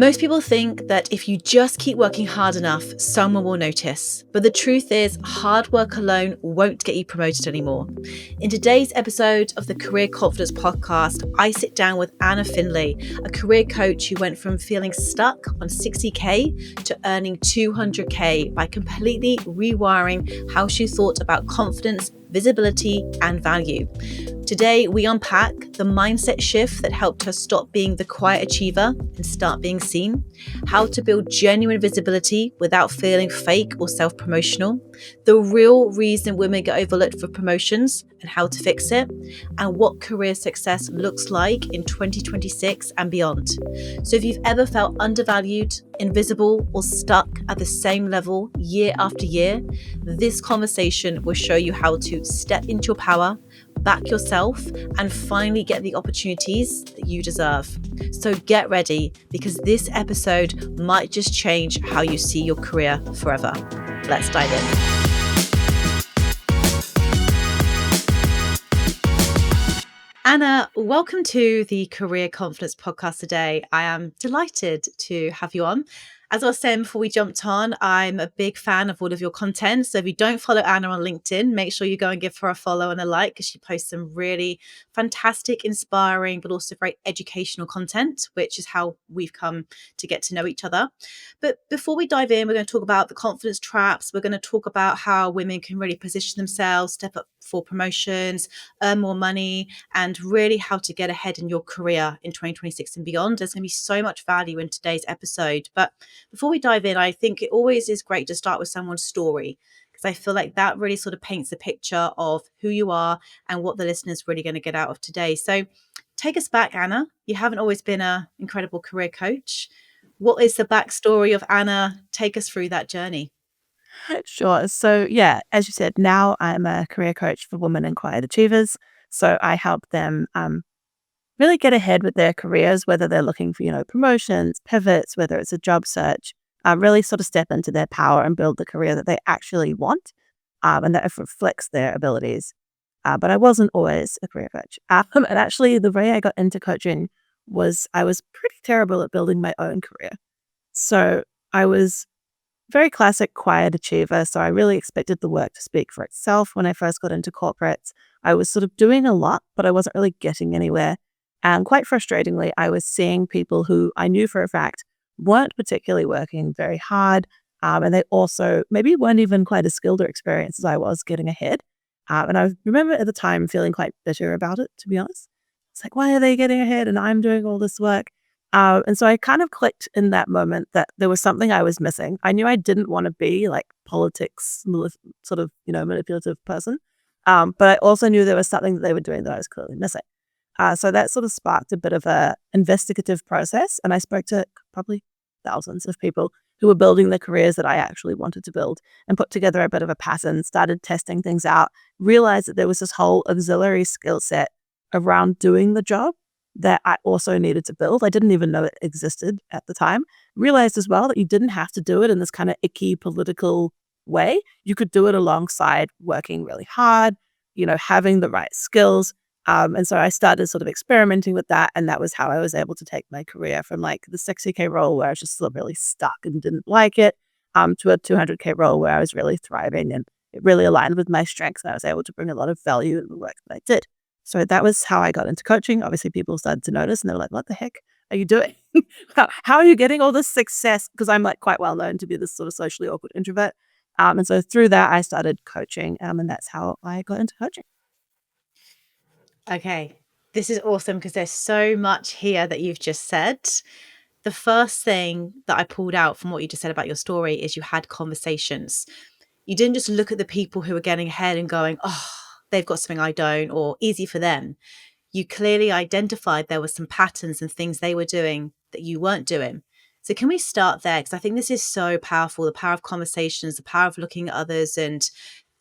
Most people think that if you just keep working hard enough, someone will notice. But the truth is, hard work alone won't get you promoted anymore. In today's episode of the Career Confidence Podcast, I sit down with Anna Findlay, a career coach who went from feeling stuck on 60K to earning 200K by completely rewiring how she thought about confidence, visibility, and value. Today, we unpack the mindset shift that helped her stop being the quiet achiever and start being seen, how to build genuine visibility without feeling fake or self-promotional, the real reason women get overlooked for promotions and how to fix it, and what career success looks like in 2026 and beyond. So if you've ever felt undervalued, invisible, or stuck at the same level year after year, this conversation will show you how to step into your power, back yourself, and finally get the opportunities that you deserve. So get ready, because this episode might just change how you see your career forever. Let's dive in. Anna, welcome to the Career Confidence Podcast today. I am delighted to have you on. As I was saying before we jumped on, I'm a big fan of all of your content. So if you don't follow Anna on LinkedIn, make sure you go and give her a follow and a like, because she posts some really fantastic, inspiring, but also very educational content, which is how we've come to get to know each other. But before we dive in, we're going to talk about the confidence traps. We're going to talk about how women can really position themselves, step up for promotions, earn more money, and really how to get ahead in your career in 2026 and beyond. There's going to be so much value in today's episode. But before we dive in, I think it always is great to start with someone's story, because I feel like that really sort of paints a picture of who you are and what the listener's really going to get out of today. So take us back, Anna. You haven't always been an incredible career coach. What is the backstory of Anna? Take us through that journey. Sure. So yeah, as you said, now I'm a career coach for women and quiet achievers. So I help them really get ahead with their careers, whether they're looking for, promotions, pivots, whether it's a job search, really sort of step into their power and build the career that they actually want, and that reflects their abilities. But I wasn't always a career coach. And actually, the way I got into coaching was I was pretty terrible at building my own career. So I was very classic quiet achiever. So I really expected the work to speak for itself when I first got into corporates. I was sort of doing a lot, but I wasn't really getting anywhere. And quite frustratingly, I was seeing people who I knew for a fact weren't particularly working very hard. And they also maybe weren't even quite as skilled or experienced as I was getting ahead. And I remember at the time feeling quite bitter about it, to be honest. It's like, why are they getting ahead and I'm doing all this work? And so I kind of clicked in that moment that there was something I was missing. I knew I didn't want to be like politics, sort of, manipulative person. But I also knew there was something that they were doing that I was clearly missing. So that sort of sparked a bit of a investigative process. And I spoke to probably thousands of people who were building the careers that I actually wanted to build, and put together a bit of a pattern, started testing things out, realized that there was this whole auxiliary skill set around doing the job that I also needed to build. I didn't even know it existed at the time. Realized as well that you didn't have to do it in this kind of icky political way. You could do it alongside working really hard, having the right skills. And so I started sort of experimenting with that. And that was how I was able to take my career from like the 60K role where I was just sort of really stuck and didn't like it, to a 200K role where I was really thriving and it really aligned with my strengths. And I was able to bring a lot of value in the work that I did. So that was how I got into coaching. Obviously, people started to notice and they were like, what the heck are you doing? How are you getting all this success? Because I'm like quite well known to be this sort of socially awkward introvert. And so through that, I started coaching, and that's how I got into coaching. Okay, this is awesome, because there's so much here that you've just said. The first thing that I pulled out from what you just said about your story is you had conversations. You didn't just look at the people who were getting ahead and going, oh, they've got something I don't, or easy for them. You clearly identified there were some patterns and things they were doing that you weren't doing. So can we start there? Because I think this is so powerful, the power of conversations, the power of looking at others and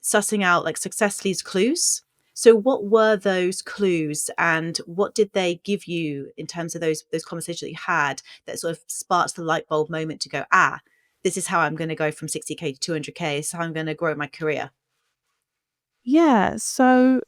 sussing out like success leaves clues. So what were those clues, and what did they give you in terms of those conversations that you had that sort of sparked the light bulb moment to go, this is how I'm going to go from 60K to 200K. This is how I'm going to grow my career. Yeah. So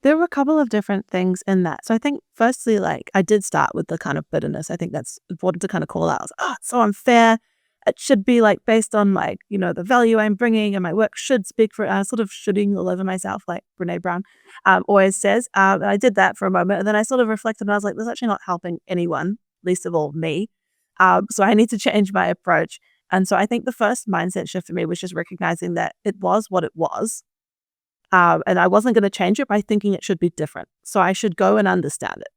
There were a couple of different things in that. So I think firstly, like I did start with the kind of bitterness. I think that's important to kind of call out. I was, oh, it's so unfair. It should be like based on like, the value I'm bringing and my work should speak for it. I was sort of shooting all over myself, like Brene Brown always says. And I did that for a moment. And then I sort of reflected and I was like, this is actually not helping anyone, least of all me. So I need to change my approach. And so I think the first mindset shift for me was just recognizing that it was what it was. And I wasn't going to change it by thinking it should be different. So I should go and understand it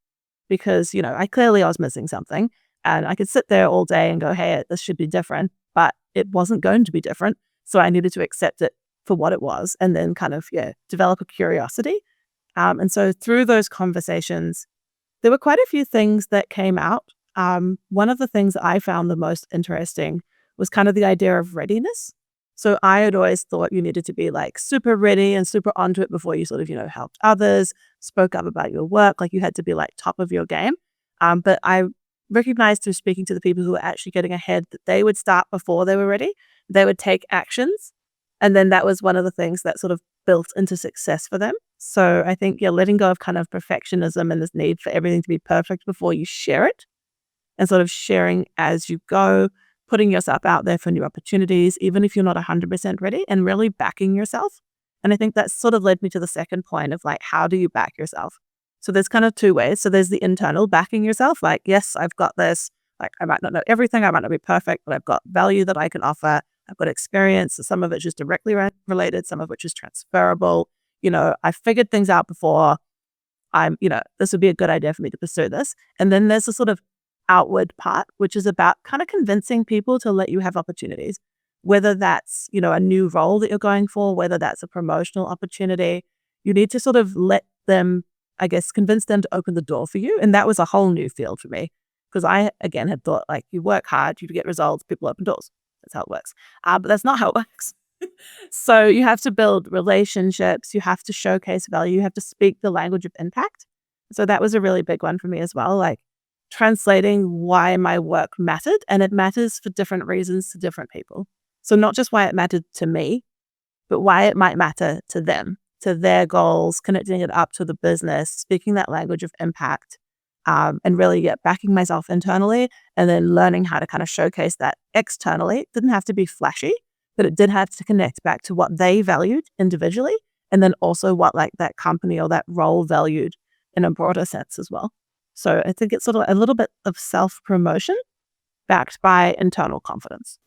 because, I was missing something and I could sit there all day and go, hey, this should be different, but it wasn't going to be different. So I needed to accept it for what it was and then kind of, develop a curiosity. And so through those conversations, there were quite a few things that came out. One of the things that I found the most interesting was kind of the idea of readiness. So I had always thought you needed to be like super ready and super onto it before you sort of, helped others, spoke up about your work, like you had to be like top of your game. But I recognized through speaking to the people who were actually getting ahead that they would start before they were ready. They would take actions. And then that was one of the things that sort of built into success for them. So I think, letting go of kind of perfectionism and this need for everything to be perfect before you share it and sort of sharing as you go, putting yourself out there for new opportunities, even if you're not 100% ready, and really backing yourself. And I think that sort of led me to the second point of like, how do you back yourself? So there's kind of two ways. So there's the internal backing yourself, like, yes, I've got this. Like, I might not know everything, I might not be perfect, but I've got value that I can offer. I've got experience. Some of it's just directly related, some of which is transferable. I figured things out before. This would be a good idea for me to pursue this. And then there's a sort of outward part, which is about kind of convincing people to let you have opportunities, whether that's, a new role that you're going for, whether that's a promotional opportunity. You need to sort of let them, I guess, convince them to open the door for you. And that was a whole new field for me because I, again, had thought like you work hard, you get results, people open doors. That's how it works. But that's not how it works. So you have to build relationships, you have to showcase value, you have to speak the language of impact. So that was a really big one for me as well. Like, translating why my work mattered, and it matters for different reasons to different people. So not just why it mattered to me, but why it might matter to them, to their goals, connecting it up to the business, speaking that language of impact, and really backing myself internally and then learning how to kind of showcase that externally. It didn't have to be flashy, but it did have to connect back to what they valued individually and then also what like that company or that role valued in a broader sense as well. So I think it's sort of a little bit of self-promotion backed by internal confidence.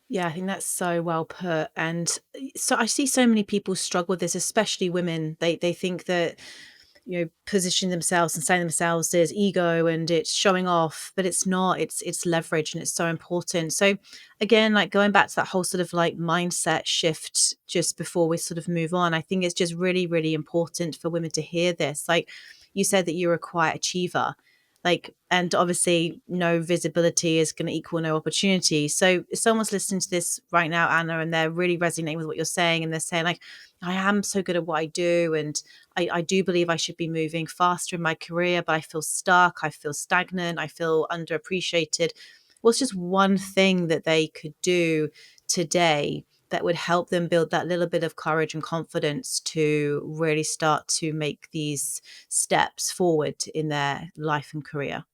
Yeah, I think that's so well put. And so I see so many people struggle with this, especially women. They think that, positioning themselves and saying themselves is ego and it's showing off, but it's not. It's leverage and it's so important. So again, like going back to that whole sort of like mindset shift just before we sort of move on, I think it's just really, really important for women to hear this. Like you said that you're a quiet achiever. Like, and obviously no visibility is going to equal no opportunity. So if someone's listening to this right now, Anna, and they're really resonating with what you're saying and they're saying like, I am so good at what I do. And I do believe I should be moving faster in my career, but I feel stuck. I feel stagnant. I feel underappreciated. What's just one thing that they could do today that would help them build that little bit of courage and confidence to really start to make these steps forward in their life and career?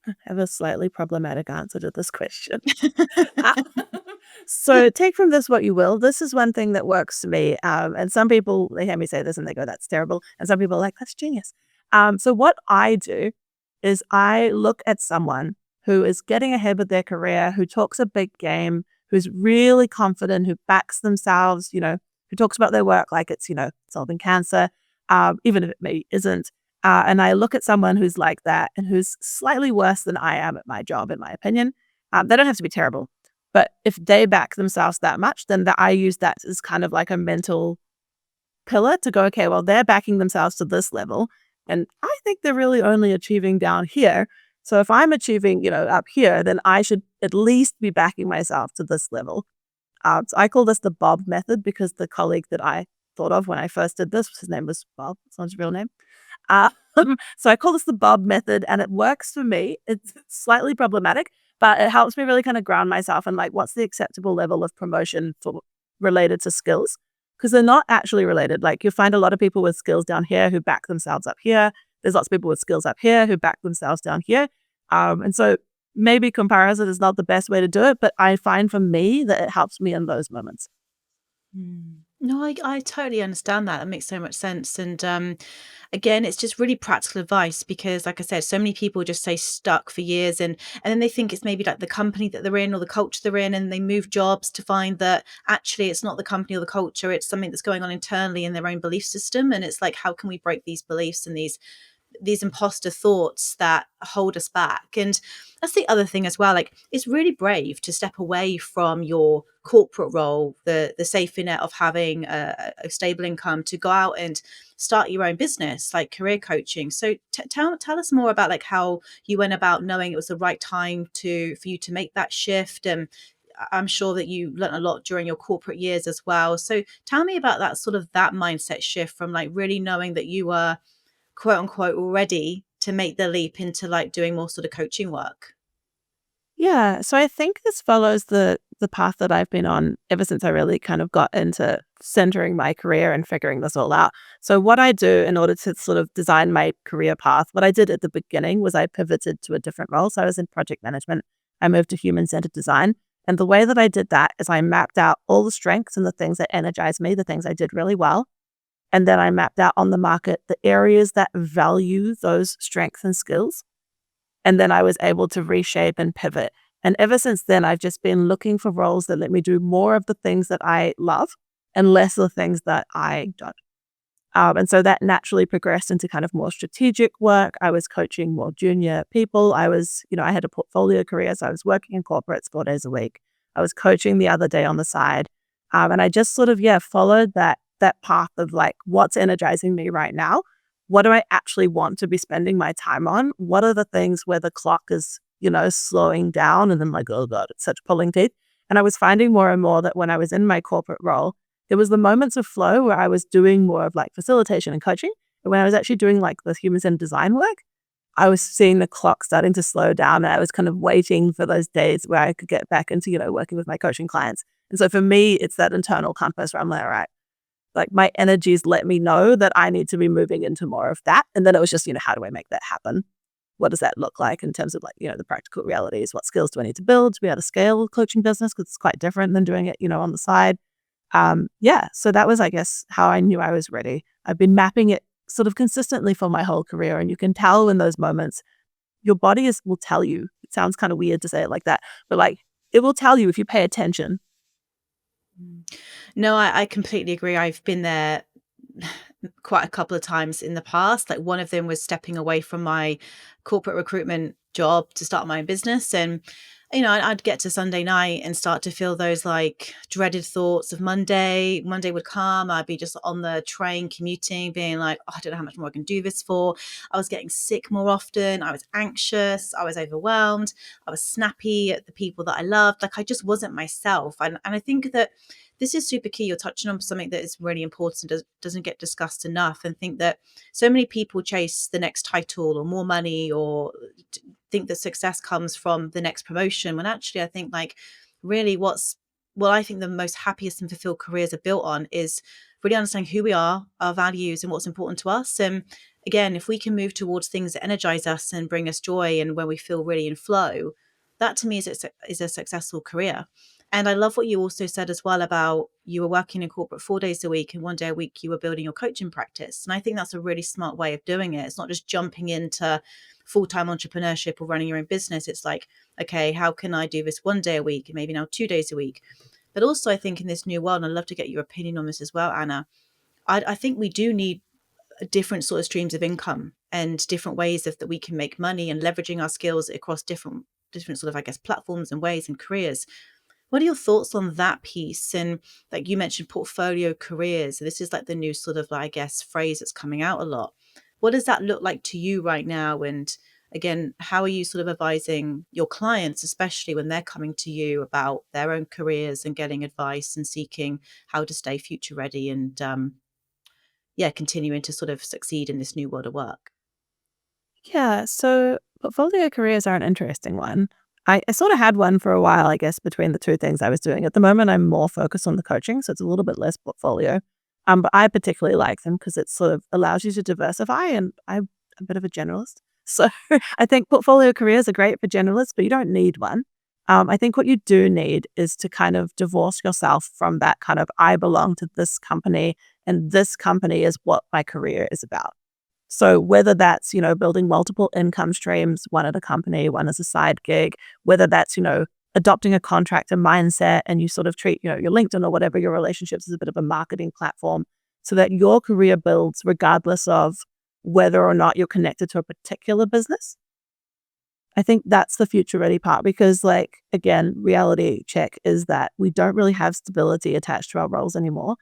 I have a slightly problematic answer to this question. So take from this what you will. This is one thing that works for me. And some people, they hear me say this and they go, that's terrible. And some people are like, that's genius. So what I do is I look at someone who is getting ahead with their career, who talks a big game, who's really confident, who backs themselves, who talks about their work like it's, solving cancer, even if it maybe isn't. And I look at someone who's like that and who's slightly worse than I am at my job, in my opinion. They don't have to be terrible. But if they back themselves that much, then I use that as kind of like a mental pillar to go, okay, well, they're backing themselves to this level. And I think they're really only achieving down here. So if I'm achieving, up here, then I should at least be backing myself to this level. So I call this the Bob method because the colleague that I thought of when I first did this, his name was Bob. It's not his real name. So I call this the Bob method and it works for me. It's slightly problematic, but it helps me really kind of ground myself and like, what's the acceptable level of promotion for related to skills? because they're not actually related. Like you find a lot of people with skills down here who back themselves up here. There's lots of people with skills up here who back themselves down here. And so maybe comparison is not the best way to do it, but I find for me that it helps me in those moments. No, I totally understand that. That makes so much sense. And again, it's just really practical advice because, like I said, so many people just stay stuck for years, and then they think it's maybe like the company that they're in or the culture they're in, and they move jobs to find that actually it's not the company or the culture, it's something that's going on internally in their own belief system. And it's like, how can we break these beliefs and these imposter thoughts that hold us back? And that's the other thing as well. Like, it's really brave to step away from your corporate role, the safety net of having a stable income, to go out and start your own business, like career coaching. So tell us more about like how you went about knowing it was the right time for you to make that shift. And I'm sure that you learned a lot during your corporate years as well. So tell me about that sort of that mindset shift from like really knowing that you were quote unquote ready to make the leap into like doing more sort of coaching work. Yeah, so I think this follows the path that I've been on ever since I really kind of got into centering my career and figuring this all out. So what I do in order to sort of design my career path, what I did at the beginning was I pivoted to a different role. So I was in project management. I moved to human-centered design. And the way that I did that is I mapped out all the strengths and the things that energize me, the things I did really well. And then I mapped out on the market the areas that value those strengths and skills. And then I was able to reshape and pivot. And ever since then, I've just been looking for roles that let me do more of the things that I love and less of the things that I don't. And so that naturally progressed into kind of more strategic work. I was coaching more junior people. I had a portfolio career, so I was working in corporates 4 days a week. I was coaching the other day on the side. And I just sort of, followed that path of like, what's energizing me right now? What do I actually want to be spending my time on? What are the things where the clock is, slowing down and then like, oh God, it's such pulling teeth. And I was finding more and more that when I was in my corporate role, there was the moments of flow where I was doing more of like facilitation and coaching. And when I was actually doing like the human-centered design work, I was seeing the clock starting to slow down. And I was kind of waiting for those days where I could get back into, working with my coaching clients. And so for me, it's that internal compass where I'm like, all right, like my energies let me know that I need to be moving into more of that. And then it was just, how do I make that happen? What does that look like in terms of like, the practical realities? What skills do I need to build to be able to scale a coaching business? Because it's quite different than doing it, on the side. So that was, I guess, how I knew I was ready. I've been mapping it sort of consistently for my whole career. And you can tell in those moments, your body will tell you. It sounds kind of weird to say it like that, but like it will tell you if you pay attention. No, I completely agree. I've been there quite a couple of times in the past. Like one of them was stepping away from my corporate recruitment job to start my own business. And, I'd get to Sunday night and start to feel those like dreaded thoughts of Monday. Monday would come. I'd be just on the train commuting, being like, oh, I don't know how much more I can do this for. I was getting sick more often. I was anxious. I was overwhelmed. I was snappy at the people that I loved. Like I just wasn't myself. And I think that this is super key. You're touching on something that is really important, doesn't get discussed enough, and think that so many people chase the next title or more money or think that success comes from the next promotion. When actually, I think like really I think the most happiest and fulfilled careers are built on is really understanding who we are, our values, and what's important to us. And again, if we can move towards things that energize us and bring us joy, and when we feel really in flow, that to me is a successful career. And I love what you also said as well about you were working in corporate 4 days a week and 1 day a week you were building your coaching practice. And I think that's a really smart way of doing it. It's not just jumping into full-time entrepreneurship or running your own business. It's like, okay, how can I do this 1 day a week and maybe now 2 days a week? But also I think in this new world, and I'd love to get your opinion on this as well, Anna, I think we do need different sort of streams of income and different ways that we can make money and leveraging our skills across different sort of, I guess, platforms and ways and careers. What are your thoughts on that piece? And like you mentioned, portfolio careers. This is like the new sort of, I guess, phrase that's coming out a lot. What does that look like to you right now? And again, how are you sort of advising your clients, especially when they're coming to you about their own careers and getting advice and seeking how to stay future ready and continuing to sort of succeed in this new world of work? Yeah, so portfolio careers are an interesting one. I sort of had one for a while, I guess, between the two things I was doing. At the moment, I'm more focused on the coaching, so it's a little bit less portfolio. But I particularly like them because it sort of allows you to diversify, and I'm a bit of a generalist. So I think portfolio careers are great for generalists, but you don't need one. I think what you do need is to kind of divorce yourself from that kind of I belong to this company and this company is what my career is about. So whether that's, building multiple income streams, one at a company, one as a side gig, whether that's, adopting a contractor mindset and you sort of treat, your LinkedIn or whatever your relationships as a bit of a marketing platform so that your career builds regardless of whether or not you're connected to a particular business. I think that's the future ready part because again, reality check is that we don't really have stability attached to our roles anymore.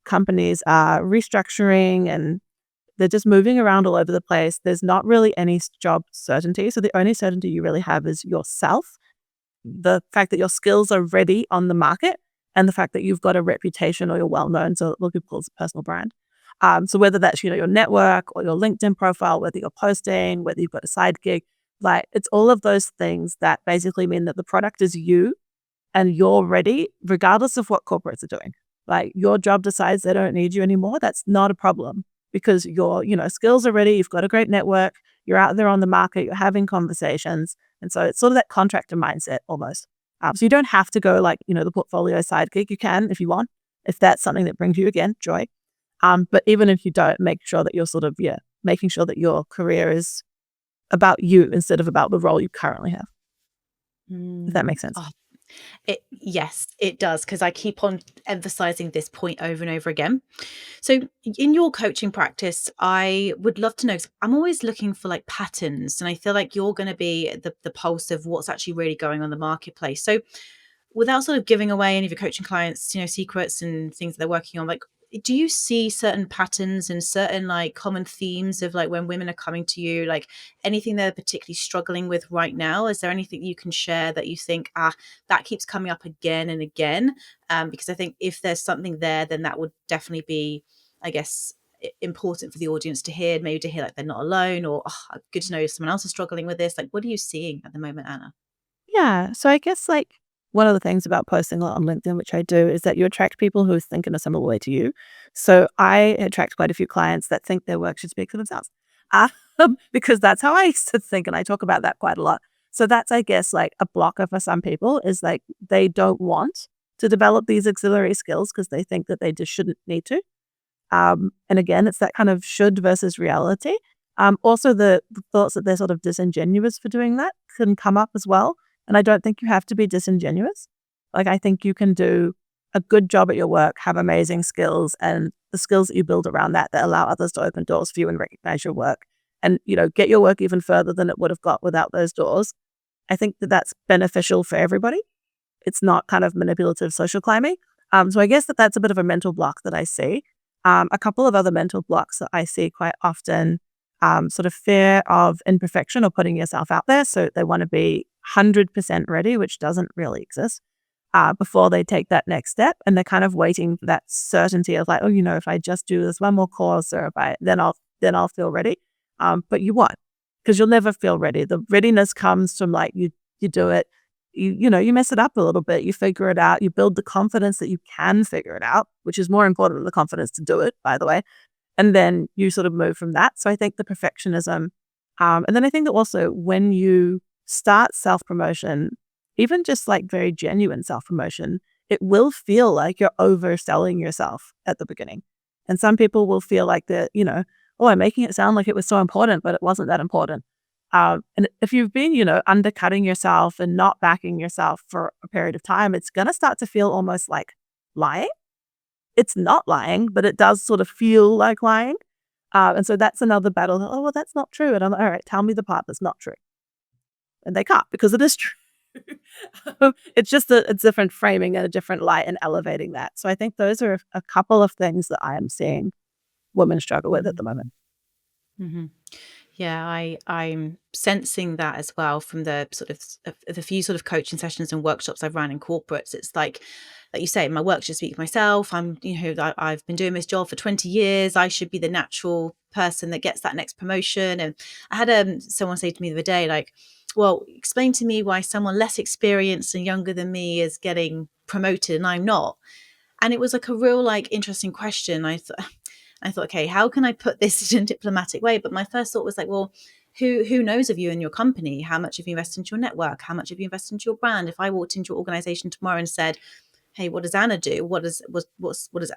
Companies are restructuring and they're just moving around all over the place. There's not really any job certainty. So the only certainty you really have is yourself, the fact that your skills are ready on the market, and the fact that you've got a reputation or you're well known. So a lot of people call it a personal brand. So whether that's your network or your LinkedIn profile, whether you're posting, whether you've got a side gig, it's all of those things that basically mean that the product is you and you're ready, regardless of what corporates are doing. Your job decides they don't need you anymore. That's not a problem because your skills are ready. You've got a great network. You're out there on the market. You're having conversations. And so it's sort of that contractor mindset almost. So you don't have to go the portfolio side gig. You can if you want, if that's something that brings you, again, joy. But even if you don't, make sure that you're sort of, making sure that your career is about you instead of about the role you currently have. If that makes sense. Oh, yes, it does, because I keep on emphasizing this point over and over again. So in your coaching practice, I would love to know, 'cause I'm always looking for patterns, and I feel like you're going to be the pulse of what's actually really going on in the marketplace. So without sort of giving away any of your coaching clients, secrets and things that they're working on, do you see certain patterns and certain common themes of when women are coming to you, anything they're particularly struggling with right now? Is there anything you can share that you think, that keeps coming up again and again? Because I think if there's something there, then that would definitely be, I guess, important for the audience to hear, maybe to hear they're not alone, or good to know if someone else is struggling with this. What are you seeing at the moment, Anna? Yeah. So I guess one of the things about posting a lot on LinkedIn, which I do, is that you attract people who are thinking a similar way to you. So I attract quite a few clients that think their work should speak for themselves. Because that's how I used to think. And I talk about that quite a lot. So that's, I guess, a blocker for some people is they don't want to develop these auxiliary skills because they think that they just shouldn't need to. And again, it's that kind of should versus reality. Also, the thoughts that they're sort of disingenuous for doing that can come up as well. And I don't think you have to be disingenuous. I think you can do a good job at your work, have amazing skills, and the skills that you build around that allow others to open doors for you and recognize your work and, get your work even further than it would have got without those doors. I think that that's beneficial for everybody. It's not kind of manipulative social climbing. So I guess that's a bit of a mental block that I see. A couple of other mental blocks that I see quite often, sort of fear of imperfection or putting yourself out there. So they want to be 100% ready, which doesn't really exist, before they take that next step. And they're kind of waiting for that certainty of if I just do this one more course or then I'll feel ready. But you won't, because you'll never feel ready. The readiness comes from you do it, you mess it up a little bit, you figure it out, you build the confidence that you can figure it out, which is more important than the confidence to do it, by the way. And then you sort of move from that. So I think the perfectionism, and then I think that also when you start self-promotion, even just very genuine self-promotion, it will feel like you're overselling yourself at the beginning. And some people will feel like they're, oh, I'm making it sound like it was so important, but it wasn't that important. And if you've been, undercutting yourself and not backing yourself for a period of time, it's going to start to feel almost like lying. It's not lying, but it does sort of feel like lying. And so that's another battle. Oh, well, that's not true. And I'm like, all right, tell me the part that's not true. And they can't, because it is true. It's just a different framing and a different light and elevating that. So I think those are a couple of things that I am seeing women struggle with at the moment. Mm-hmm. Yeah, I'm sensing that as well from the sort of the few sort of coaching sessions and workshops I've run in corporates. It's like you say, my work should speak for myself. I've been doing this job for 20 years. I should be the natural person that gets that next promotion. And I had someone say to me the other day, well, explain to me why someone less experienced and younger than me is getting promoted and I'm not. And it was like a real like interesting question. I thought, okay, how can I put this in a diplomatic way? But my first thought was like, well, who knows of you and your company? How much have you invested into your network? How much have you invested into your brand? If I walked into your organization tomorrow and said, hey, what does Anna do? What is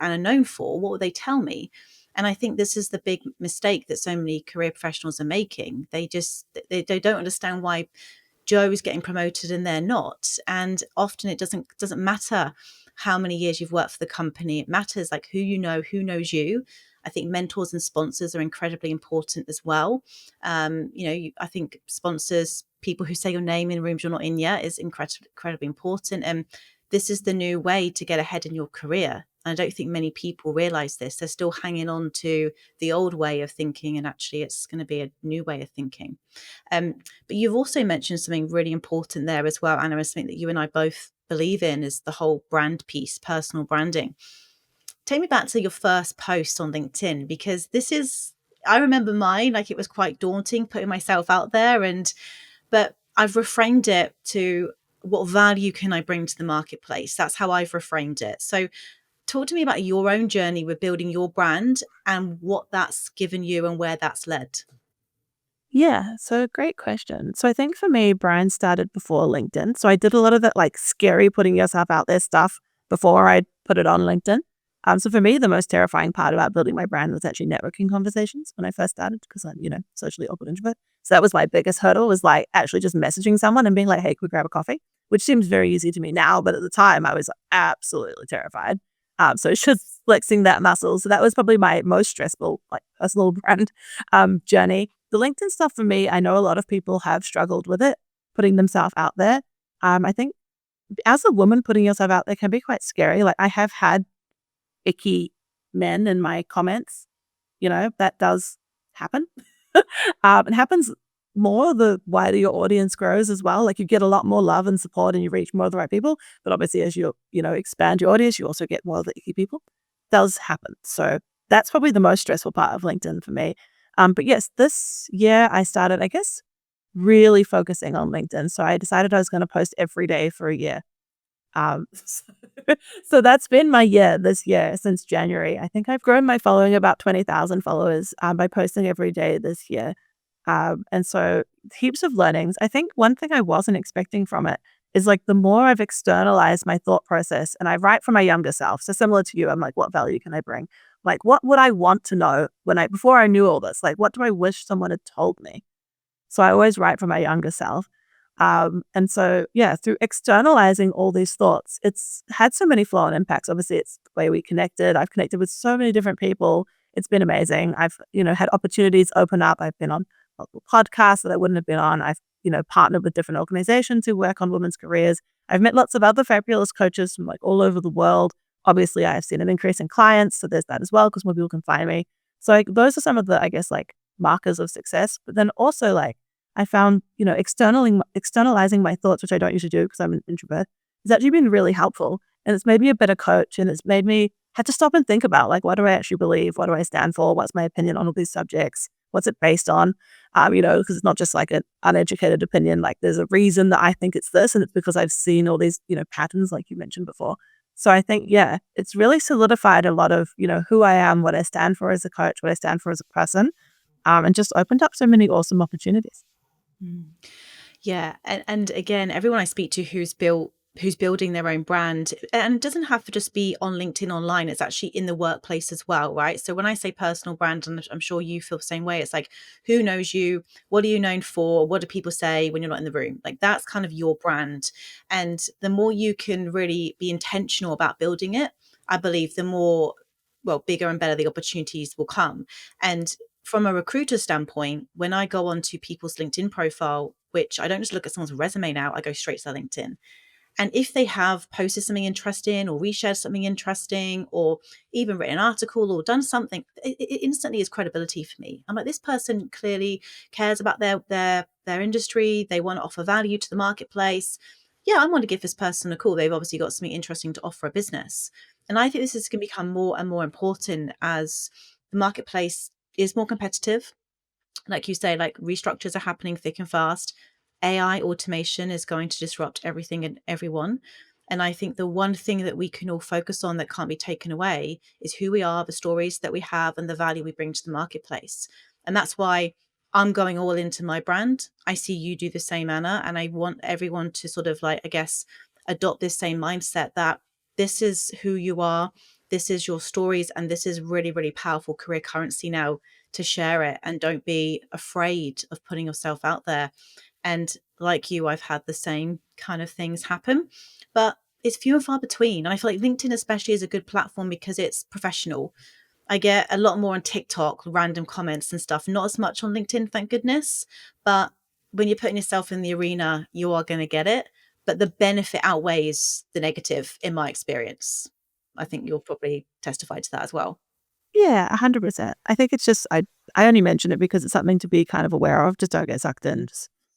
Anna known for? What would they tell me? And I think this is the big mistake that so many career professionals are making. They don't understand why Joe is getting promoted and they're not. And often it doesn't matter how many years you've worked for the company. It matters like who you know, who knows you. I think mentors and sponsors are incredibly important as well. I think sponsors, people who say your name in rooms you're not in yet, is incredibly important. And this is the new way to get ahead in your career. And I don't think many people realize this. They're still hanging on to the old way of thinking, and actually it's going to be a new way of thinking. But you've also mentioned something really important there as well, Anna, is something that you and I both believe in, is the whole brand piece, personal branding. Take me back to your first post on LinkedIn, because I remember mine, like it was quite daunting putting myself out there, but I've reframed it to what value can I bring to the marketplace? That's how I've reframed it. So talk to me about your own journey with building your brand and what that's given you and where that's led. Yeah, so great question. So I think for me, brand started before LinkedIn. So I did a lot of that like scary putting yourself out there stuff before I put it on LinkedIn. So for me, the most terrifying part about building my brand was actually networking conversations when I first started, because I'm, socially awkward introvert. So that was my biggest hurdle, was like actually just messaging someone and being like, hey, could we grab a coffee? Which seems very easy to me now, but at the time I was absolutely terrified. So it's just flexing that muscle. So that was probably my most stressful, like personal brand journey. The LinkedIn stuff for me, I know a lot of people have struggled with it, putting themselves out there. I think as a woman, putting yourself out there can be quite scary. Like I have had icky men in my comments, that does happen. It happens more the wider your audience grows as well. Like you get a lot more love and support and you reach more of the right people. But obviously as you, expand your audience, you also get more of the icky people. It does happen. So that's probably the most stressful part of LinkedIn for me. But yes, this year I started, I guess, really focusing on LinkedIn. So I decided I was going to post every day for a year. So that's been my year this year since January. I think I've grown my following about 20,000 followers by posting every day this year. And so heaps of learnings. I think one thing I wasn't expecting from it is like the more I've externalized my thought process and I write for my younger self. So similar to you, I'm like, what value can I bring? Like, what would I want to know before I knew all this? Like, what do I wish someone had told me? So I always write for my younger self. And so, yeah, through externalizing all these thoughts, it's had so many flow-on impacts. Obviously, it's the way we connected. I've connected with so many different people. It's been amazing. I've, had opportunities open up. I've been on multiple podcasts that I wouldn't have been on. I've, partnered with different organizations who work on women's careers. I've met lots of other fabulous coaches from like all over the world. Obviously, I've seen an increase in clients. So there's that as well, because more people can find me. So like, those are some of the, I guess, like markers of success. But then also like, I found, externalizing my thoughts, which I don't usually do because I'm an introvert, has actually been really helpful. And it's made me a better coach. And it's made me have to stop and think about like, what do I actually believe? What do I stand for? What's my opinion on all these subjects? What's it based on? Because it's not just like an uneducated opinion. Like there's a reason that I think it's this, and it's because I've seen all these, patterns like you mentioned before. So I think, yeah, it's really solidified a lot of, who I am, what I stand for as a coach, what I stand for as a person, and just opened up so many awesome opportunities. Yeah. And again, everyone I speak to who's building their own brand, and it doesn't have to just be on LinkedIn online, it's actually in the workplace as well, right? So when I say personal brand, and I'm sure you feel the same way, it's like, who knows you? What are you known for? What do people say when you're not in the room? Like that's kind of your brand. And the more you can really be intentional about building it, I believe the more, well, bigger and better the opportunities will come. And from a recruiter standpoint, when I go onto people's LinkedIn profile, which I don't just look at someone's resume now, I go straight to their LinkedIn. And if they have posted something interesting or reshared something interesting or even written an article or done something, it instantly is credibility for me. I'm like, this person clearly cares about their industry. They want to offer value to the marketplace. Yeah, I want to give this person a call. They've obviously got something interesting to offer a business. And I think this is going to become more and more important as the marketplace is more competitive. Like you say, like restructures are happening thick and fast. AI automation is going to disrupt everything and everyone. And I think the one thing that we can all focus on that can't be taken away is who we are, the stories that we have, and the value we bring to the marketplace. And that's why I'm going all into my brand. I see you do the same, Anna. And I want everyone to sort of like, I guess, adopt this same mindset that this is who you are, this is your stories, and this is really, really powerful career currency now to share it. And don't be afraid of putting yourself out there. And like you, I've had the same kind of things happen, but it's few and far between. And I feel like LinkedIn, especially, is a good platform because it's professional. I get a lot more on TikTok, random comments and stuff, not as much on LinkedIn, thank goodness. But when you're putting yourself in the arena, you are going to get it. But the benefit outweighs the negative, in my experience. I think you'll probably testify to that as well. Yeah, 100%. I think it's just I only mention it because it's something to be kind of aware of. Just don't get sucked in.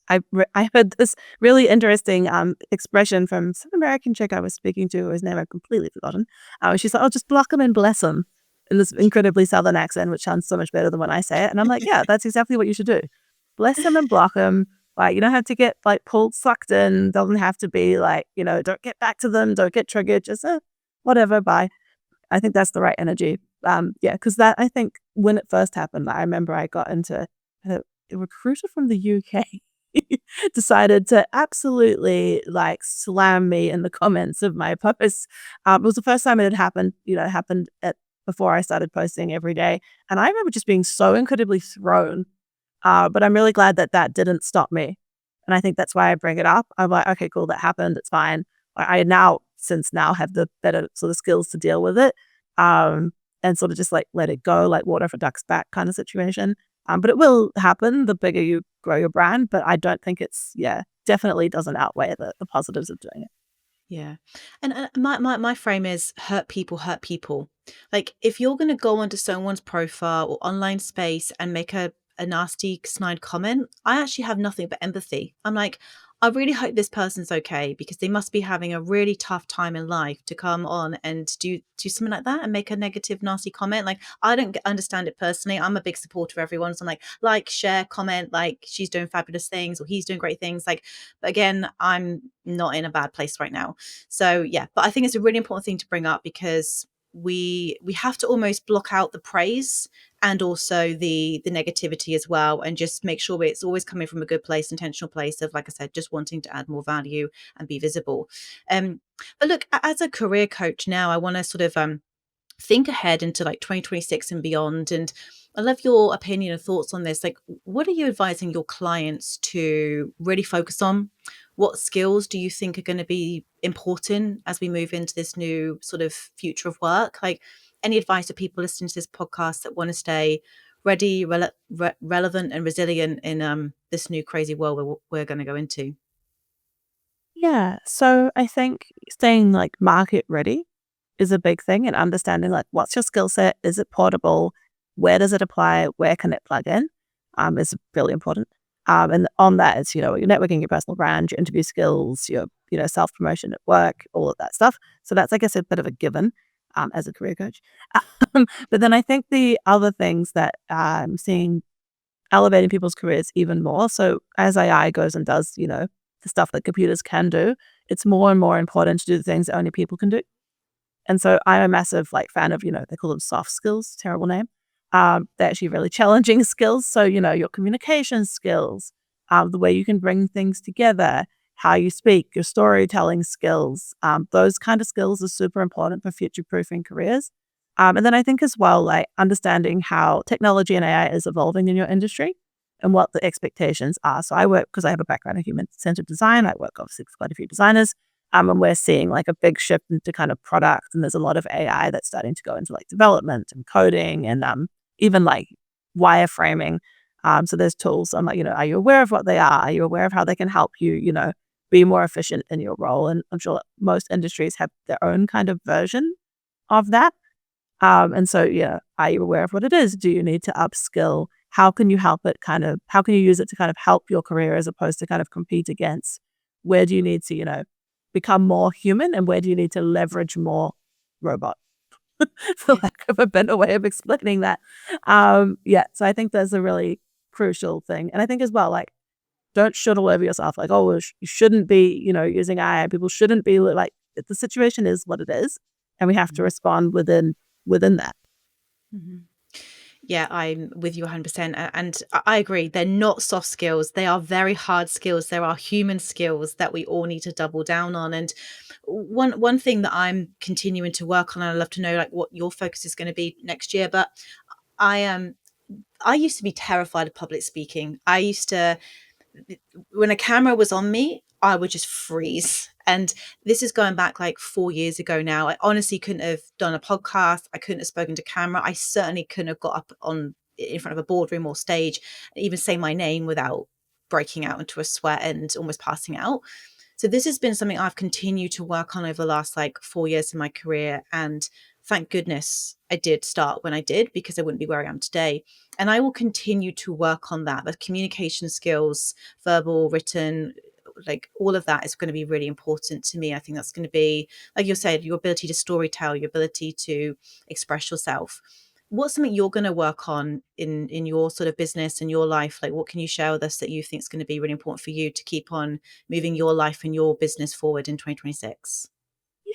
I heard this really interesting expression from some American chick I was speaking to, whose name I've completely forgotten. She's like, "Oh, just block them and bless them," in this incredibly southern accent, which sounds so much better than when I say it. And I'm like, yeah, that's exactly what you should do. Bless them and block them. Like, you don't have to get like pulled, sucked in. Doesn't have to be like, don't get back to them. Don't get triggered. Just whatever. Bye. I think that's the right energy. Yeah, because that, I think when it first happened, I remember I got into a recruiter from the UK decided to absolutely like slam me in the comments of my posts. It was the first time it had happened, it happened before I started posting every day. And I remember just being so incredibly thrown. But I'm really glad that that didn't stop me. And I think that's why I bring it up. I'm like, okay, cool, that happened. It's fine. I now, since now, have the better sort of skills to deal with it. And sort of just like let it go, like water for ducks back kind of situation. But it will happen the bigger you grow your brand. But I don't think definitely doesn't outweigh the positives of doing it. Yeah. And my frame is hurt people hurt people. Like if you're going to go onto someone's profile or online space and make a nasty snide comment, I actually have nothing but empathy. I'm like, I really hope this person's okay because they must be having a really tough time in life to come on and do something like that and make a negative, nasty comment. Like I don't understand it personally. I'm a big supporter of everyone. So I'm like, share, comment, like she's doing fabulous things or he's doing great things. Like, but again, I'm not in a bad place right now. So yeah, but I think it's a really important thing to bring up because we have to almost block out the praise and also the negativity as well, and just make sure it's always coming from a good place, intentional place of, like I said, just wanting to add more value and be visible. But look, as a career coach now, I want to sort of think ahead into like 2026 and beyond. And I love your opinion and thoughts on this. Like, what are you advising your clients to really focus on? What skills do you think are going to be important as we move into this new sort of future of work? Like, any advice to people listening to this podcast that want to stay ready, relevant, and resilient in this new crazy world we're going to go into? Yeah. So I think staying like market ready is a big thing, and understanding like what's your skill set? Is it portable? Where does it apply? Where can it plug in? Is really important. And on that is, your networking, your personal brand, your interview skills, your, self-promotion at work, all of that stuff. So that's, I guess, a bit of a given as a career coach. But then I think the other things that I'm seeing elevating people's careers even more. So as AI goes and does, the stuff that computers can do, it's more and more important to do the things that only people can do. And so I'm a massive like fan of, they call them soft skills, terrible name. They're actually really challenging skills. So, your communication skills, the way you can bring things together, how you speak, your storytelling skills, those kind of skills are super important for future proofing careers. And then I think as well, like understanding how technology and AI is evolving in your industry and what the expectations are. So I work, because I have a background in human-centered design, I work obviously with quite a few designers. And we're seeing like a big shift into kind of product, and there's a lot of AI that's starting to go into like development and coding and even like wireframing. So there's tools. I'm like, are you aware of what they are? Are you aware of how they can help you, be more efficient in your role? And I'm sure most industries have their own kind of version of that. And so, are you aware of what it is? Do you need to upskill? How can you how can you use it to kind of help your career as opposed to kind of compete against? Where do you need to, become more human, and where do you need to leverage more robot? For Yeah. lack of a better way of explaining that. Yeah. So I think that's a really crucial thing. And I think as well, like don't shit all over yourself. Like, oh, well, you shouldn't be, using AI. People shouldn't be like, the situation is what it is. And we have to respond within that. Mhm. Yeah, I'm with you 100%. And I agree. They're not soft skills. They are very hard skills. There are human skills that we all need to double down on. And one thing that I'm continuing to work on, and I'd love to know like what your focus is going to be next year. But I used to be terrified of public speaking. I used to, when a camera was on me, I would just freeze. And this is going back like 4 years ago now. I honestly couldn't have done a podcast. I couldn't have spoken to camera. I certainly couldn't have got up on in front of a boardroom or stage and even say my name without breaking out into a sweat and almost passing out. So this has been something I've continued to work on over the last like 4 years in my career. And thank goodness I did start when I did, because I wouldn't be where I am today. And I will continue to work on that. The communication skills, verbal, written, like all of that is going to be really important to me. I think that's going to be, like you said, your ability to storytell, your ability to express yourself. What's something you're going to work on in your sort of business and your life? Like, what can you share with us that you think is going to be really important for you to keep on moving your life and your business forward in 2026?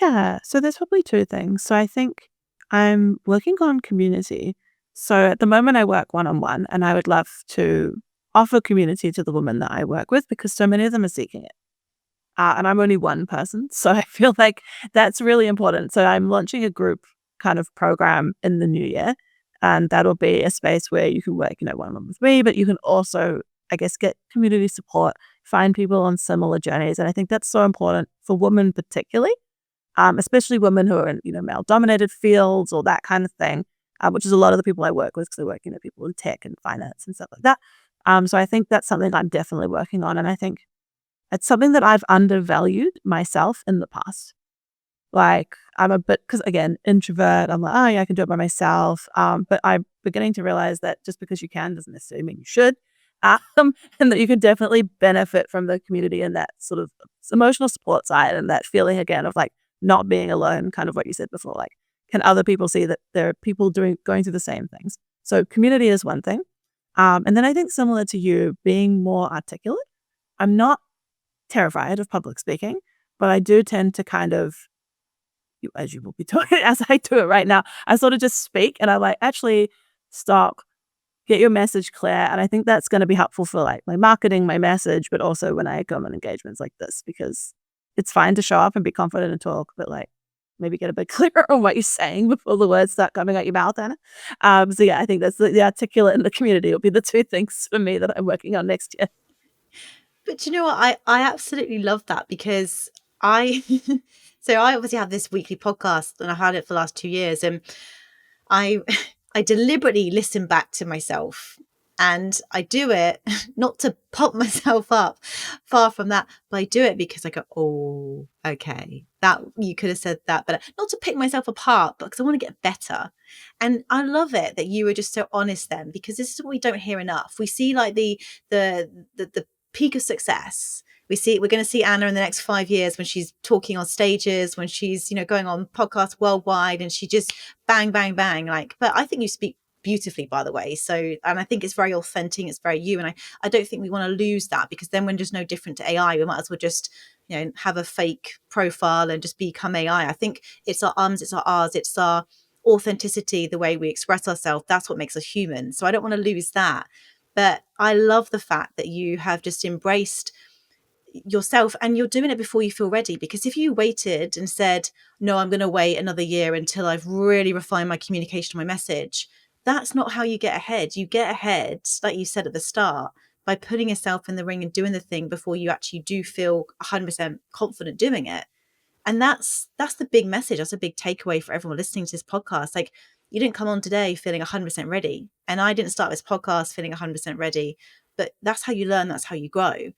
Yeah. So there's probably two things. So I think I'm working on community. So at the moment I work one-on-one, and I would love to offer community to the women that I work with, because so many of them are seeking it. And I'm only one person. So I feel like that's really important. So I'm launching a group kind of program in the new year. And that'll be a space where you can work, one-on-one with me, but you can also, I guess, get community support, find people on similar journeys. And I think that's so important for women particularly, especially women who are in, male-dominated fields or that kind of thing, which is a lot of the people I work with, because I work, people in tech and finance and stuff like that. So I think that's something I'm definitely working on. And I think it's something that I've undervalued myself in the past. Like, I'm a bit, because again, introvert, I'm like, oh yeah, I can do it by myself. But I'm beginning to realize that just because you can doesn't necessarily mean you should. And that you can definitely benefit from the community and that sort of emotional support side, and that feeling again of like not being alone, kind of what you said before. Like, can other people see that there are people going through the same things? So community is one thing. And then I think, similar to you, being more articulate. I'm not terrified of public speaking, but I do tend to kind of, as you will be talking, as I do it right now, I sort of just speak and I like, actually stop, get your message clear. And I think that's going to be helpful for like my marketing, my message, but also when I go on engagements like this, because it's fine to show up and be confident and talk, but like maybe get a bit clearer on what you're saying before the words start coming out your mouth, Anna. So yeah, I think that's the articulate and the community will be the two things for me that I'm working on next year. But you know what? I absolutely love that, because I so I obviously have this weekly podcast and I've had it for the last 2 years, and I I deliberately listen back to myself, and I do it not to pop myself up, far from that, but I do it because I go, oh, okay, that you could have said that better, not to pick myself apart, but because I want to get better. And I love it that you were just so honest then, because this is what we don't hear enough. We see like the peak of success. We're going to see Anna in the next 5 years when she's talking on stages, when she's, going on podcasts worldwide, and she just bang, bang, bang. Like, but I think you speak beautifully, by the way. So, and I think it's very authentic. It's very you. And I don't think we want to lose that, because then we're just no different to AI. We might as well just, have a fake profile and just become AI. I think it's our ums, it's our ahs, it's our authenticity, the way we express ourselves. That's what makes us human. So I don't want to lose that. But I love the fact that you have just embraced yourself, and you're doing it before you feel ready. Because if you waited and said, no, I'm going to wait another year until I've really refined my communication, my message, that's not how you get ahead. You get ahead, like you said at the start, by putting yourself in the ring and doing the thing before you actually do feel 100% confident doing it. And that's the big message. That's a big takeaway for everyone listening to this podcast. Like, you didn't come on today feeling 100% ready, and I didn't start this podcast feeling 100% ready, but that's how you learn, that's how you grow.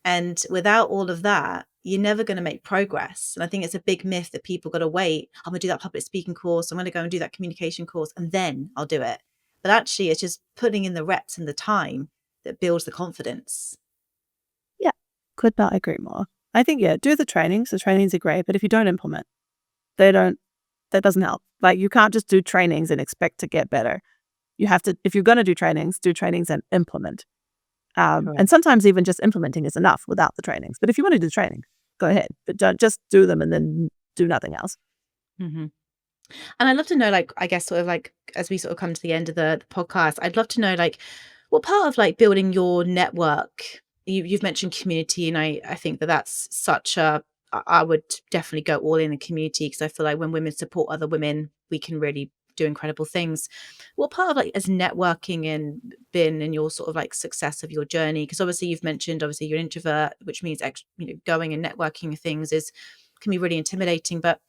And without all of that, you're never going to make progress. And I think it's a big myth that people got to wait. I'm going to do that public speaking course. I'm going to go and do that communication course, and then I'll do it. But actually, it's just putting in the reps and the time that builds the confidence. Yeah, could not agree more. I think, yeah, do the trainings. The trainings are great, but if you don't implement, that doesn't help. Like, you can't just do trainings and expect to get better. You have to, if you're going to do trainings and implement. And sometimes even just implementing is enough without the trainings. But if you want to do training, go ahead, but don't just do them and then do nothing else. Mm-hmm. And I'd love to know, like, I guess sort of like, as we sort of come to the end of the podcast, I'd love to know, like, what part of like building your network, you've mentioned community, and I think that that's such a, I would definitely go all in a community, because I feel like when women support other women, we can really do incredible things. What part of like as networking and been in your sort of like success of your journey? Because obviously you've mentioned, obviously you're an introvert, which means going and networking things can be really intimidating, but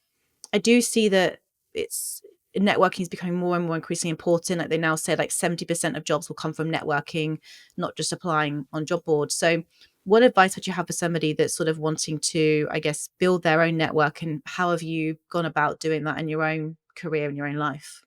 I do see that it's networking is becoming more and more increasingly important. Like they now say like 70% of jobs will come from networking, not just applying on job boards. So what advice would you have for somebody that's sort of wanting to, I guess, build their own network, and how have you gone about doing that in your own career and your own life?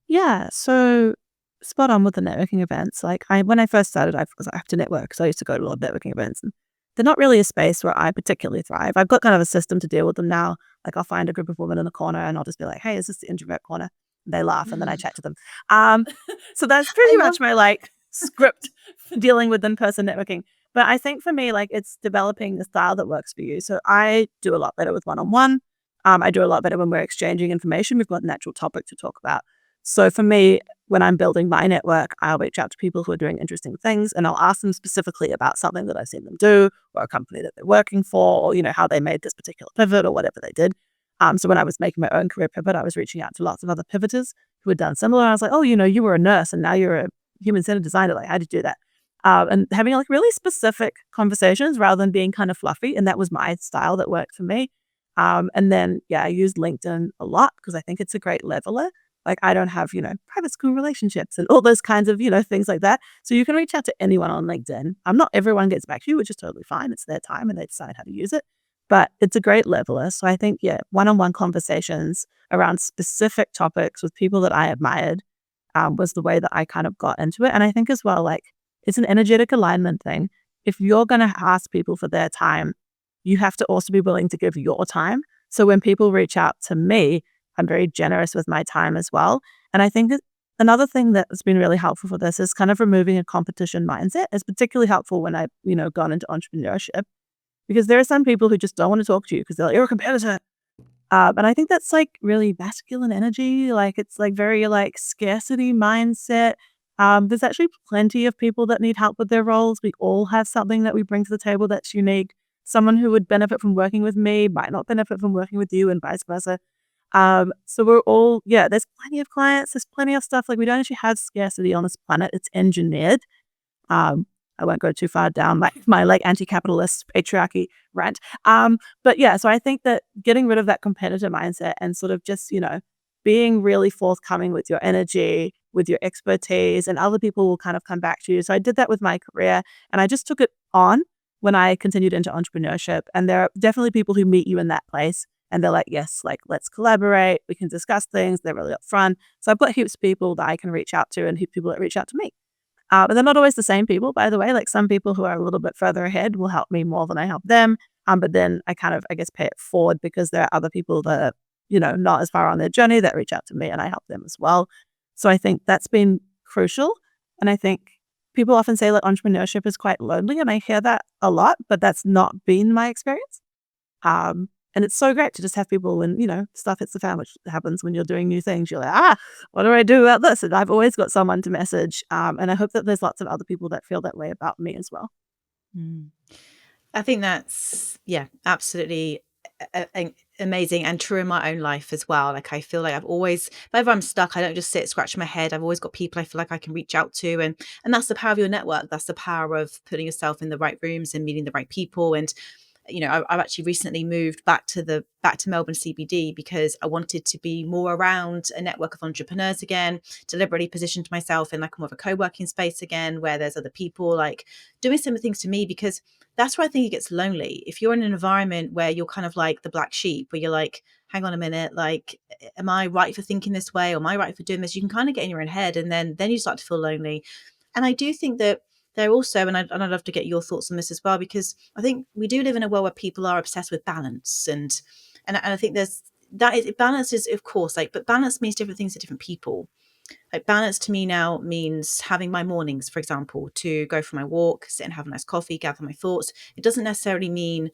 Yeah, so spot on with the networking events. Like when I first started, I have to network, so I used to go to a lot of networking events, and they're not really a space where I particularly thrive. I've got kind of a system to deal with them now. Like I'll find a group of women in a corner, and I'll just be like, "Hey, is this the introvert corner?" And they laugh, and then I chat to them. Um, so that's pretty I much love my like script for dealing with in-person networking. But I think for me, like it's developing the style that works for you. So I do a lot better with one-on-one. I do a lot better when we're exchanging information. We've got an actual topic to talk about. So for me, when I'm building my network, I'll reach out to people who are doing interesting things, and I'll ask them specifically about something that I've seen them do, or a company that they're working for, or how they made this particular pivot or whatever they did. So when I was making my own career pivot, I was reaching out to lots of other pivoters who had done similar. I was like, oh, you were a nurse and now you're a human-centered designer. Like, how did you do that? And having like really specific conversations rather than being kind of fluffy. And that was my style that worked for me. And then, I use LinkedIn a lot because I think it's a great leveler. Like I don't have, private school relationships and all those kinds of, things like that. So you can reach out to anyone on LinkedIn. Not everyone gets back to you, which is totally fine. It's their time and they decide how to use it. But it's a great leveler. So I think, one-on-one conversations around specific topics with people that I admired was the way that I kind of got into it. And I think as well, like it's an energetic alignment thing. If you're going to ask people for their time, you have to also be willing to give your time. So when people reach out to me, I'm very generous with my time as well. And I think that another thing that's been really helpful for this is kind of removing a competition mindset. It's particularly helpful when I've, gone into entrepreneurship, because there are some people who just don't want to talk to you because they're like, you're a competitor. And I think that's like really masculine energy. Like it's like very like scarcity mindset. There's actually plenty of people that need help with their roles. We all have something that we bring to the table that's unique. Someone who would benefit from working with me might not benefit from working with you, and vice versa. So we're all, there's plenty of clients, there's plenty of stuff. Like we don't actually have scarcity on this planet. It's engineered. I won't go too far down my like anti-capitalist patriarchy rant. But so I think that getting rid of that competitor mindset and sort of just, being really forthcoming with your energy, with your expertise, and other people will kind of come back to you. So I did that with my career, and I just took it on when I continued into entrepreneurship. And there are definitely people who meet you in that place. And they're like, yes, like, let's collaborate. We can discuss things. They're really upfront. So I've got heaps of people that I can reach out to and heaps of people that reach out to me. But they're not always the same people, by the way. Like some people who are a little bit further ahead will help me more than I help them. But then I kind of, I guess, pay it forward because there are other people that are, not as far on their journey that reach out to me and I help them as well. So I think that's been crucial. And I think people often say that entrepreneurship is quite lonely. And I hear that a lot, but that's not been my experience. And it's so great to just have people when, stuff hits the fan, which happens when you're doing new things. You're like, what do I do about this? And I've always got someone to message. And I hope that there's lots of other people that feel that way about me as well. Mm. I think that's, absolutely amazing and true in my own life as well. Like I feel like I've always, if ever I'm stuck, I don't just sit scratching my head. I've always got people I feel like I can reach out to, and that's the power of your network. That's the power of putting yourself in the right rooms and meeting the right people. And I've actually recently moved back to Melbourne CBD because I wanted to be more around a network of entrepreneurs again, deliberately positioned myself in like more of a co-working space again, where there's other people like doing similar things to me, because that's where I think it gets lonely. If you're in an environment where you're kind of like the black sheep, where you're like, hang on a minute, like, am I right for thinking this way? Or am I right for doing this? You can kind of get in your own head, and then you start to feel lonely. And I do think that there also, and I'd love to get your thoughts on this as well, because I think we do live in a world where people are obsessed with balance, and I think balance is, of course, like, but balance means different things to different people. Like balance to me now means having my mornings, for example, to go for my walk, sit and have a nice coffee, gather my thoughts. It doesn't necessarily mean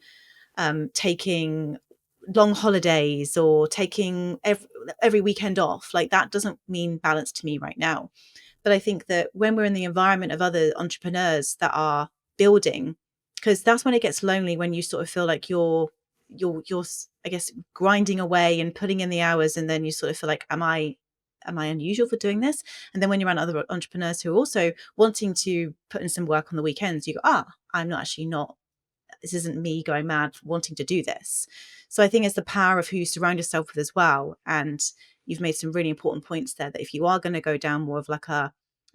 taking long holidays or taking every weekend off. Like that doesn't mean balance to me right now. But I think that when we're in the environment of other entrepreneurs that are building, because that's when it gets lonely, when you sort of feel like you're I guess grinding away and putting in the hours, and then you sort of feel like, am I unusual for doing this? And then when you're around other entrepreneurs who are also wanting to put in some work on the weekends, you go, I'm not actually not, this isn't me going mad wanting to do this. So I think it's the power of who you surround yourself with as well. And you've made some really important points there, that if you are going to go down more of like I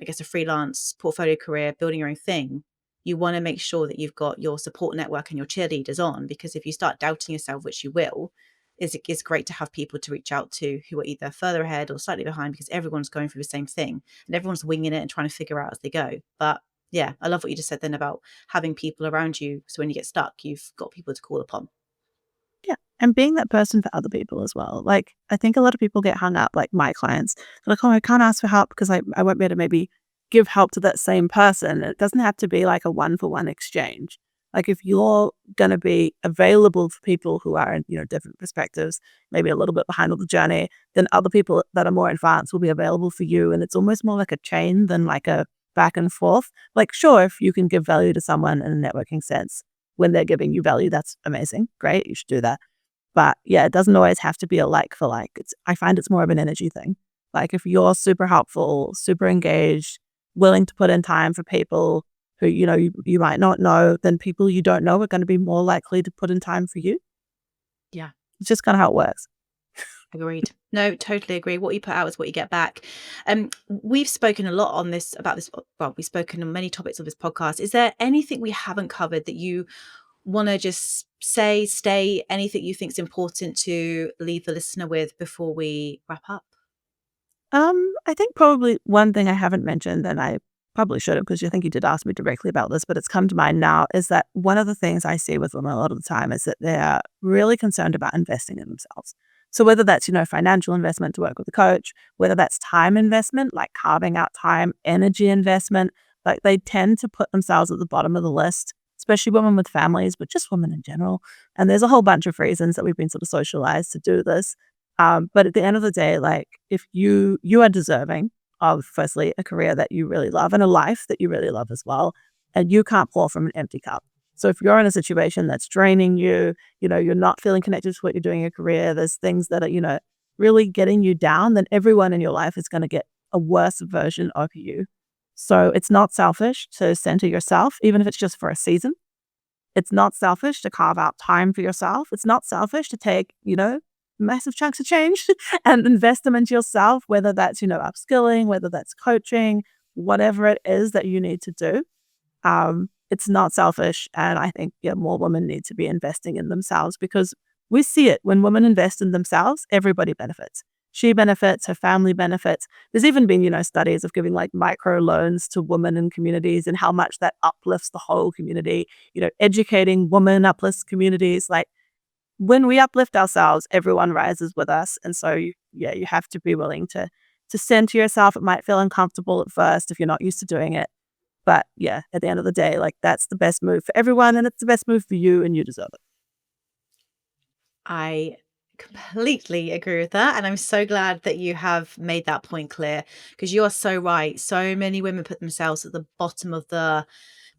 guess a freelance portfolio career, building your own thing, you want to make sure that you've got your support network and your cheerleaders on, because if you start doubting yourself, which you will, it's great to have people to reach out to who are either further ahead or slightly behind, because everyone's going through the same thing and everyone's winging it and trying to figure out as they go. But yeah, I love what you just said then about having people around you, so when you get stuck, you've got people to call upon. Yeah. And being that person for other people as well. Like, I think a lot of people get hung up, like my clients, they're like, oh, I can't ask for help because I won't be able to maybe give help to that same person. It doesn't have to be like a one-for-one exchange. Like, if you're going to be available for people who are in, different perspectives, maybe a little bit behind on the journey, then other people that are more advanced will be available for you. And it's almost more like a chain than like a back and forth. Like, sure, if you can give value to someone in a networking sense, when they're giving you value, that's amazing. Great. You should do that. But yeah, it doesn't always have to be a like for like. I find it's more of an energy thing. Like, if you're super helpful, super engaged, willing to put in time for people who, you might not know, then people you don't know are going to be more likely to put in time for you. Yeah. It's just kind of how it works. Agreed. No, totally agree. What you put out is what you get back. We've spoken a lot on this about this. Well, we've spoken on many topics of this podcast. Is there anything we haven't covered that you want to just stay, anything you think is important to leave the listener with before we wrap up? I think probably one thing I haven't mentioned, and I probably should have, because you think you did ask me directly about this, but it's come to mind now, is that one of the things I see with women a lot of the time is that they're really concerned about investing in themselves. So whether that's, financial investment to work with a coach, whether that's time investment, like carving out time, energy investment, like they tend to put themselves at the bottom of the list, especially women with families, but just women in general. And there's a whole bunch of reasons that we've been sort of socialized to do this. But at the end of the day, like, if you are deserving of, firstly, a career that you really love and a life that you really love as well, and you can't pour from an empty cup. So if you're in a situation that's draining you, you're not feeling connected to what you're doing in your career, there's things that are, really getting you down, then everyone in your life is going to get a worse version of you. So it's not selfish to center yourself, even if it's just for a season. It's not selfish to carve out time for yourself. It's not selfish to take, massive chunks of change and invest them into yourself, whether that's, upskilling, whether that's coaching, whatever it is that you need to do. It's not selfish. And I think, more women need to be investing in themselves, because we see it. When women invest in themselves, everybody benefits. She benefits, her family benefits. There's even been, studies of giving like micro loans to women in communities and how much that uplifts the whole community. Educating women uplifts communities. Like, when we uplift ourselves, everyone rises with us. And so, you have to be willing to center yourself. It might feel uncomfortable at first if you're not used to doing it. But yeah, at the end of the day, like, that's the best move for everyone, and it's the best move for you, and you deserve it. I completely agree with that. And I'm so glad that you have made that point clear, because you are so right. So many women put themselves at the bottom of the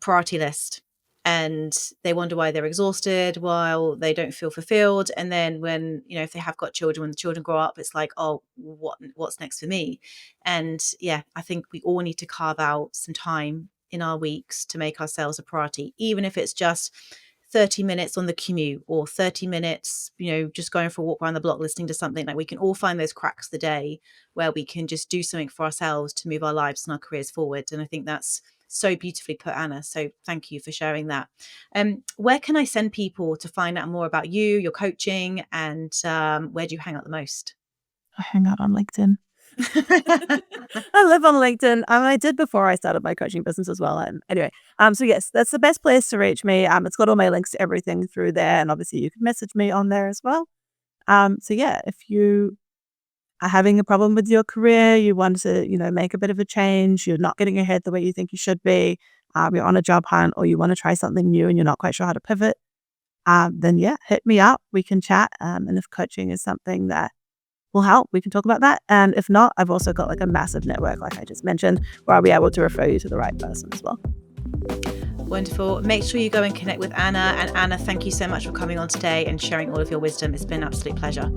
priority list, and they wonder why they're exhausted, while they don't feel fulfilled. And then when, if they have got children, when the children grow up, it's like, oh, what's next for me? And yeah, I think we all need to carve out some time in our weeks to make ourselves a priority, even if it's just 30 minutes on the commute, or 30 minutes, just going for a walk around the block, listening to something. Like, we can all find those cracks of the day where we can just do something for ourselves to move our lives and our careers forward. And I think that's so beautifully put, Anna. So thank you for sharing that. Where can I send people to find out more about you, your coaching, and where do you hang out the most? I hang out on LinkedIn. I live on LinkedIn. I did before I started my coaching business as well. And anyway, so yes, that's the best place to reach me. It's got all my links to everything through there, and obviously you can message me on there as well. So yeah, if you are having a problem with your career, you want to, make a bit of a change, you're not getting ahead the way you think you should be, you're on a job hunt, or you want to try something new and you're not quite sure how to pivot, then yeah, hit me up. We can chat. And if coaching is something that will help, we can talk about that. And if not, I've also got like a massive network, like I just mentioned, where I'll be able to refer you to the right person as well. Wonderful. Make sure you go and connect with Anna. And Anna, thank you so much for coming on today and sharing all of your wisdom. It's been an absolute pleasure.